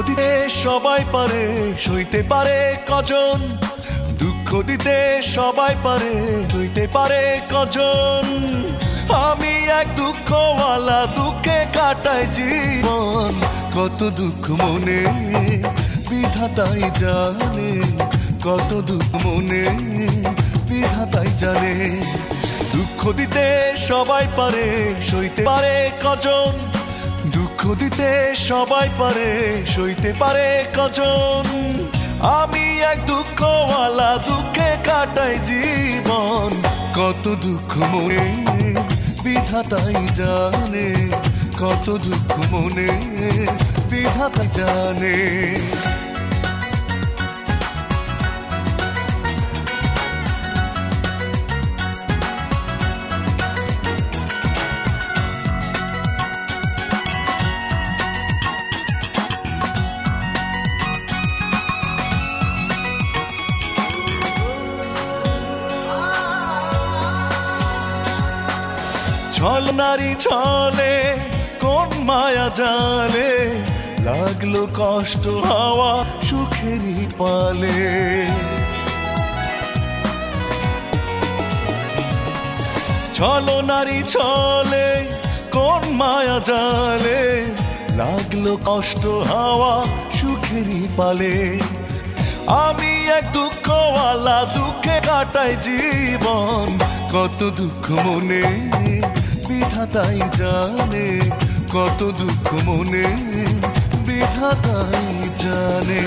দিতে সবাই পারে, সইতে পারে কজন? দুঃখ দিতে সবাই পারে, সইতে পারে কজন? আমি এক দুঃখওয়ালা, দুঃখে কাটাই জীবন। কত দুঃখ মনে বিধাতাই জানে, কত দুঃখ মনে বিধাতাই জানে। দুঃখ দিতে সবাই পারে, সইতে পারে কজন? দুঃখ দিতে সবাই পারে, সইতে পারে কজন? আমি এক দুঃখওয়ালা, দুঃখে কাটাই জীবন। কত দুঃখ মনে বিধাতাই জানে, কত দুঃখ মনে বিধাতাই জানে। ছল নারী ছলে কোন মায়া জালে, লাগলো কষ্ট হাওয়া সুখেরই পালে। ছল নারী ছলে কোন মায়া জালে, লাগলো কষ্ট হাওয়া সুখেরই পালে। আমি এক দুঃখওয়ালা, দুঃখে কাটাই জীবন। কত দুঃখ মনে বিধাতাই জানে, কত দুঃখ মনে বিধাতাই জানে।